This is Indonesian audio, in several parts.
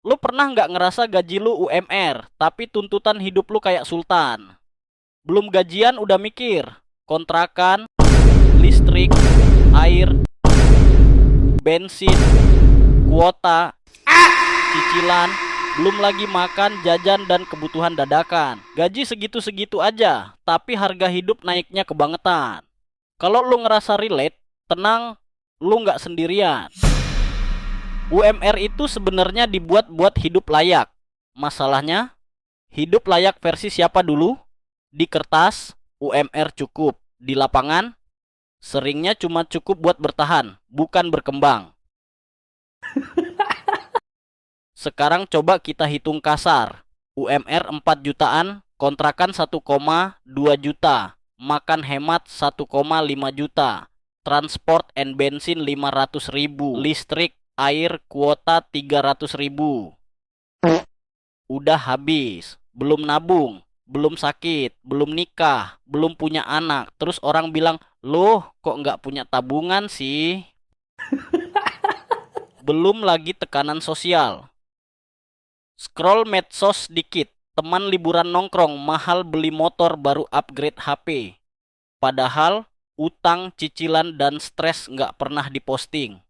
Lu pernah nggak ngerasa gaji lu UMR, tapi tuntutan hidup lu kayak sultan? Belum gajian udah mikir, kontrakan, listrik, air, bensin, kuota, cicilan, belum lagi makan, jajan, dan kebutuhan dadakan. Gaji segitu-segitu aja, tapi harga hidup naiknya kebangetan. Kalau lu ngerasa relate, tenang, lu nggak sendirian. UMR itu sebenarnya dibuat buat hidup layak. Masalahnya, hidup layak versi siapa dulu? Di kertas, UMR cukup. Di lapangan, seringnya cuma cukup buat bertahan, bukan berkembang. Sekarang coba kita hitung kasar. UMR 4 jutaan, kontrakan 1,2 juta, makan hemat 1,5 juta, transport and bensin 500 ribu, listrik, air, kuota 300 ribu. Udah habis, belum nabung, belum sakit, belum nikah, belum punya anak. Terus orang bilang, loh kok nggak punya tabungan sih? Belum lagi tekanan sosial. Scroll medsos dikit, teman liburan nongkrong, mahal beli motor baru upgrade HP. Padahal utang, cicilan, dan stres nggak pernah diposting.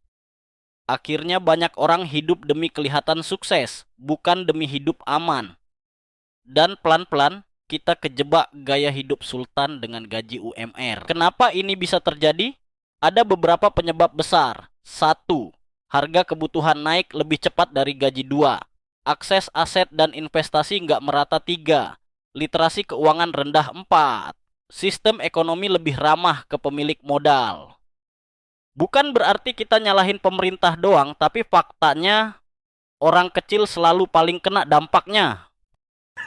Akhirnya banyak orang hidup demi kelihatan sukses, bukan demi hidup aman. Dan pelan-pelan kita kejebak gaya hidup sultan dengan gaji UMR. Kenapa ini bisa terjadi? Ada beberapa penyebab besar. Satu, harga kebutuhan naik lebih cepat dari gaji. Dua, akses aset dan investasi nggak merata. Tiga, literasi keuangan rendah. Empat, sistem ekonomi lebih ramah ke pemilik modal. Bukan berarti kita nyalahin pemerintah doang, tapi faktanya orang kecil selalu paling kena dampaknya.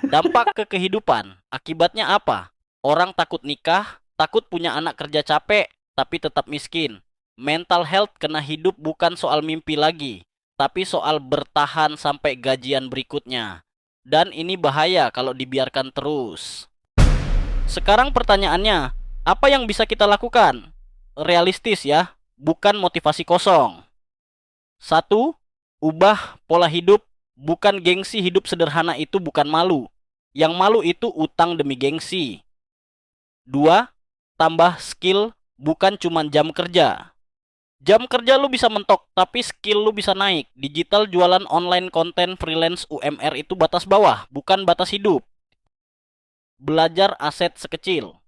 Dampak ke kehidupan, akibatnya apa? Orang takut nikah, takut punya anak kerja capek, tapi tetap miskin. Mental health kena hidup bukan soal mimpi lagi, tapi soal bertahan sampai gajian berikutnya. Dan ini bahaya kalau dibiarkan terus. Sekarang pertanyaannya, apa yang bisa kita lakukan? Realistis ya, bukan motivasi kosong. Satu, ubah pola hidup. Bukan gengsi, hidup sederhana itu bukan malu. Yang malu itu utang demi gengsi. Dua, tambah skill, bukan cuma jam kerja. Jam kerja lu bisa mentok, tapi skill lu bisa naik. Digital, jualan online, konten, freelance, UMR itu batas bawah, bukan batas hidup. Belajar aset sekecil.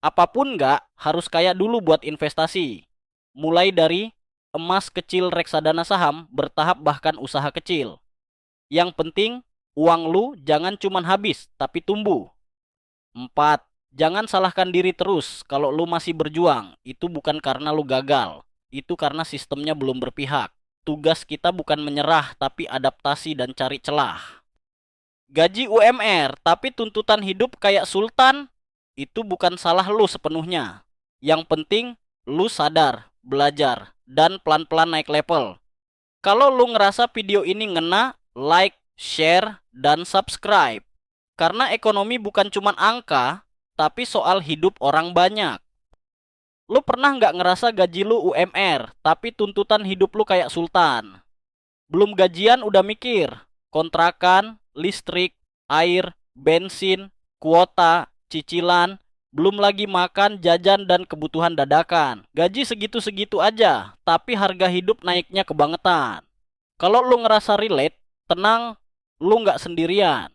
Apapun nggak, harus kaya dulu buat investasi. Mulai dari emas kecil, reksadana saham, bertahap bahkan usaha kecil. Yang penting, uang lu jangan cuma habis, tapi tumbuh. Empat, jangan salahkan diri terus kalau lu masih berjuang. Itu bukan karena lu gagal. Itu karena sistemnya belum berpihak. Tugas kita bukan menyerah, tapi adaptasi dan cari celah. Gaji UMR, tapi tuntutan hidup kayak sultan, itu bukan salah lu sepenuhnya. Yang penting, lu sadar, belajar, dan pelan-pelan naik level. Kalau lu ngerasa video ini ngena, like, share, dan subscribe. Karena ekonomi bukan cuma angka, tapi soal hidup orang banyak. Lu pernah nggak ngerasa gaji lu UMR, tapi tuntutan hidup lu kayak sultan? Belum gajian udah mikir, kontrakan, listrik, air, bensin, kuota, cicilan, belum lagi makan, jajan, dan kebutuhan dadakan. Gaji segitu-segitu aja, tapi harga hidup naiknya kebangetan. Kalau lu ngerasa relate, tenang, lu nggak sendirian.